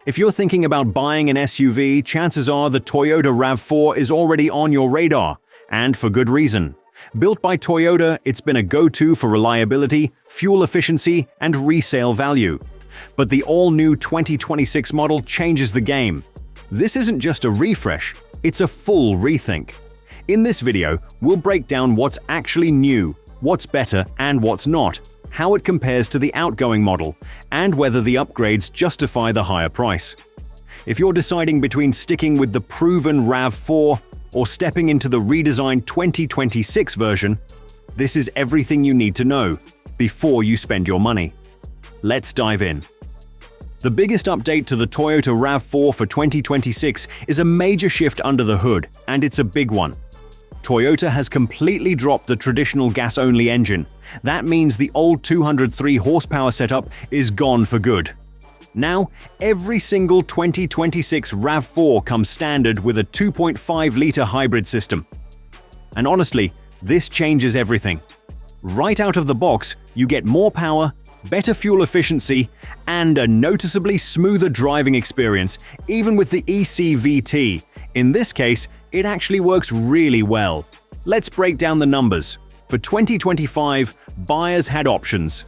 If you're thinking about buying an SUV, chances are the Toyota RAV4 is already on your radar, and for good reason. Built by Toyota, it's been a go-to for reliability, fuel efficiency, and resale value. But the all-new 2026 model changes the game. This isn't just a refresh, it's a full rethink. In this video, we'll break down what's actually new, what's better and what's not, how it compares to the outgoing model, and whether the upgrades justify the higher price. If you're deciding between sticking with the proven RAV4 or stepping into the redesigned 2026 version, this is everything you need to know before you spend your money. Let's dive in. The biggest update to the Toyota RAV4 for 2026 is a major shift under the hood, and it's a big one. Toyota has completely dropped the traditional gas-only engine. That means the old 203 horsepower setup is gone for good. Now, every single 2026 RAV4 comes standard with a 2.5-liter hybrid system. And honestly, this changes everything. Right out of the box, you get more power, better fuel efficiency, and a noticeably smoother driving experience, even with the ECVT. In this case, it actually works really well. Let's break down the numbers. For 2025, buyers had options: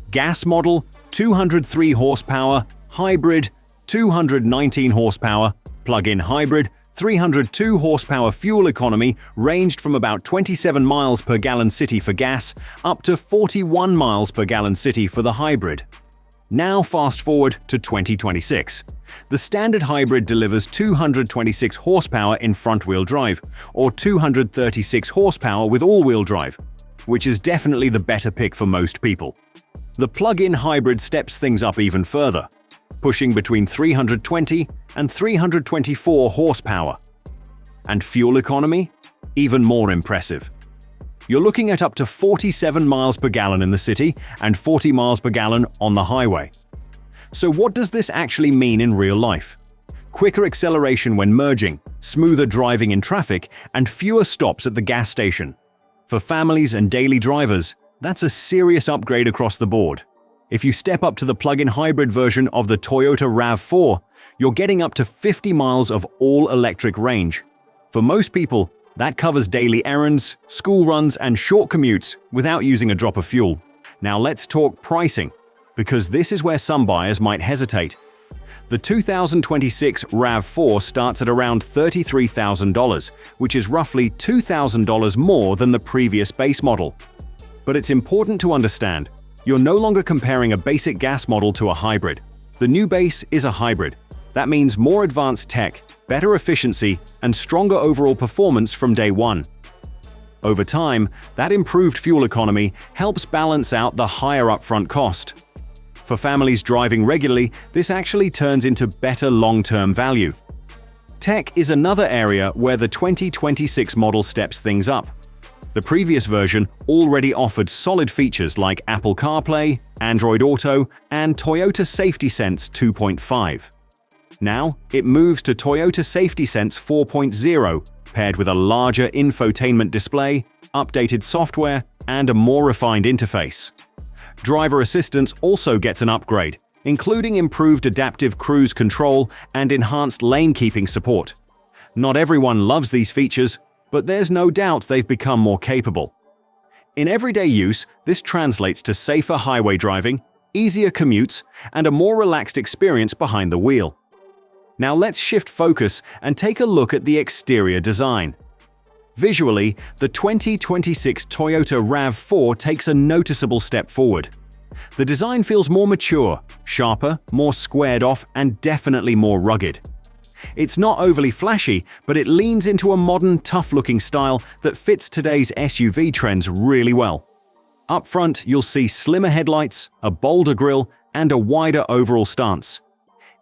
gas model, 203 horsepower, hybrid, 219 horsepower, plug-in hybrid, 302 horsepower. Fuel economy ranged from about 27 miles per gallon city for gas up to 41 miles per gallon city for the hybrid. Now fast forward to 2026. The standard hybrid delivers 226 horsepower in front-wheel drive, or 236 horsepower with all-wheel drive, which is definitely the better pick for most people. The plug-in hybrid steps things up even further, pushing between 320 and 324 horsepower. And fuel economy? Even more impressive. You're looking at up to 47 miles per gallon in the city and 40 miles per gallon on the highway. So what does this actually mean in real life? Quicker acceleration when merging, smoother driving in traffic, and fewer stops at the gas station. For families and daily drivers, that's a serious upgrade across the board. If you step up to the plug-in hybrid version of the Toyota RAV4, you're getting up to 50 miles of all-electric range. For most people, that covers daily errands, school runs, and short commutes without using a drop of fuel. Now let's talk pricing, because this is where some buyers might hesitate. The 2026 RAV4 starts at around $33,000, which is roughly $2,000 more than the previous base model. But it's important to understand, you're no longer comparing a basic gas model to a hybrid. The new base is a hybrid. That means more advanced tech, better efficiency, and stronger overall performance from day one. Over time, that improved fuel economy helps balance out the higher upfront cost. For families driving regularly, this actually turns into better long-term value. Tech is another area where the 2026 model steps things up. The previous version already offered solid features like Apple CarPlay, Android Auto, and Toyota Safety Sense 2.5. Now, it moves to Toyota Safety Sense 4.0, paired with a larger infotainment display, updated software, and a more refined interface. Driver assistance also gets an upgrade, including improved adaptive cruise control and enhanced lane-keeping support. Not everyone loves these features, but there's no doubt they've become more capable. In everyday use, this translates to safer highway driving, easier commutes, and a more relaxed experience behind the wheel. Now let's shift focus and take a look at the exterior design. Visually, the 2026 Toyota RAV4 takes a noticeable step forward. The design feels more mature, sharper, more squared off, and definitely more rugged. It's not overly flashy, but it leans into a modern, tough-looking style that fits today's SUV trends really well. Up front, you'll see slimmer headlights, a bolder grille, and a wider overall stance.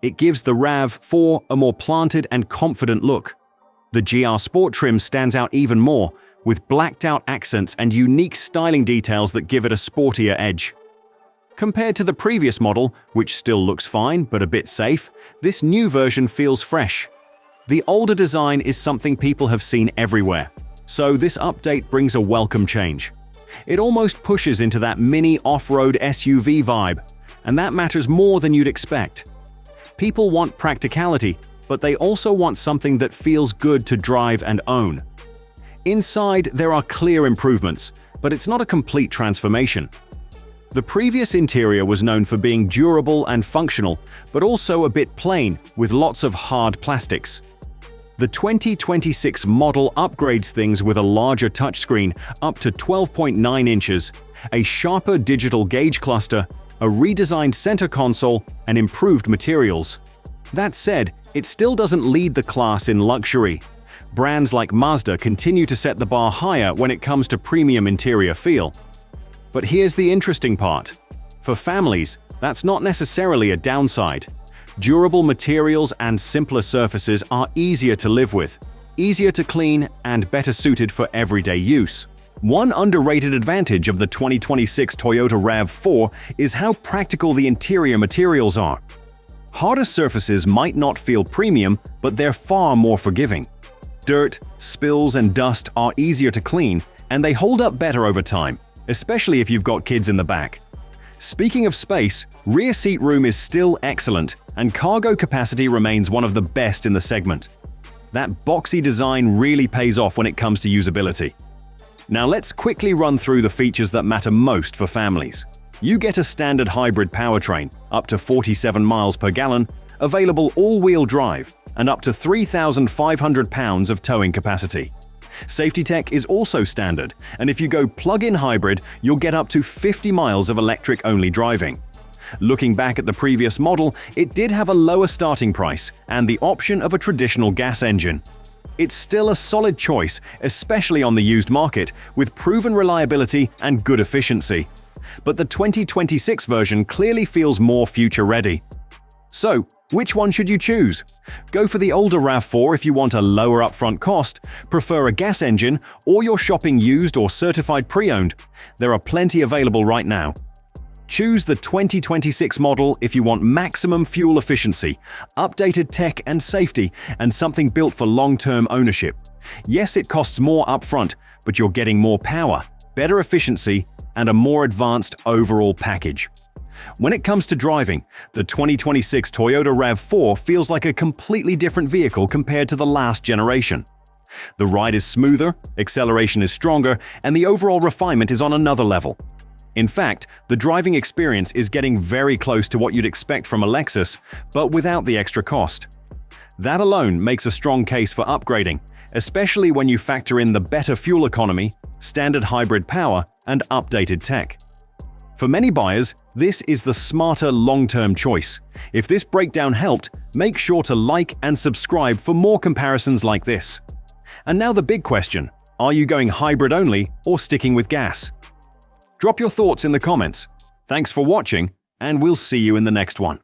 It gives the RAV4 a more planted and confident look. The GR Sport trim stands out even more, with blacked-out accents and unique styling details that give it a sportier edge. Compared to the previous model, which still looks fine but a bit safe, this new version feels fresh. The older design is something people have seen everywhere, so this update brings a welcome change. It almost pushes into that mini off-road SUV vibe, and that matters more than you'd expect. People want practicality, but they also want something that feels good to drive and own. Inside, there are clear improvements, but it's not a complete transformation. The previous interior was known for being durable and functional, but also a bit plain, with lots of hard plastics. The 2026 model upgrades things with a larger touchscreen up to 12.9 inches, a sharper digital gauge cluster, a redesigned center console, and improved materials. That said, it still doesn't lead the class in luxury. Brands like Mazda continue to set the bar higher when it comes to premium interior feel. But here's the interesting part. For families, that's not necessarily a downside. Durable materials and simpler surfaces are easier to live with, easier to clean, and better suited for everyday use. One underrated advantage of the 2026 Toyota RAV4 is how practical the interior materials are. Harder surfaces might not feel premium, but they're far more forgiving. Dirt, spills, and dust are easier to clean, and they hold up better over time, especially if you've got kids in the back. Speaking of space, rear seat room is still excellent, and cargo capacity remains one of the best in the segment. That boxy design really pays off when it comes to usability. Now let's quickly run through the features that matter most for families. You get a standard hybrid powertrain, up to 47 miles per gallon, available all-wheel drive, and up to 3,500 pounds of towing capacity. Safety tech is also standard, and if you go plug-in hybrid, you'll get up to 50 miles of electric-only driving. Looking back at the previous model, it did have a lower starting price and the option of a traditional gas engine. It's still a solid choice, especially on the used market, with proven reliability and good efficiency. But the 2026 version clearly feels more future-ready. So, which one should you choose? Go for the older RAV4 if you want a lower upfront cost, prefer a gas engine, or you're shopping used or certified pre-owned. There are plenty available right now. Choose the 2026 model if you want maximum fuel efficiency, updated tech and safety, and something built for long-term ownership. Yes, it costs more upfront, but you're getting more power, better efficiency, and a more advanced overall package. When it comes to driving, the 2026 Toyota RAV4 feels like a completely different vehicle compared to the last generation. The ride is smoother, acceleration is stronger, and the overall refinement is on another level. In fact, the driving experience is getting very close to what you'd expect from a Lexus, but without the extra cost. That alone makes a strong case for upgrading, especially when you factor in the better fuel economy, standard hybrid power, and updated tech. For many buyers, this is the smarter long-term choice. If this breakdown helped, make sure to like and subscribe for more comparisons like this. And now the big question, are you going hybrid only or sticking with gas? Drop your thoughts in the comments. Thanks for watching, and we'll see you in the next one.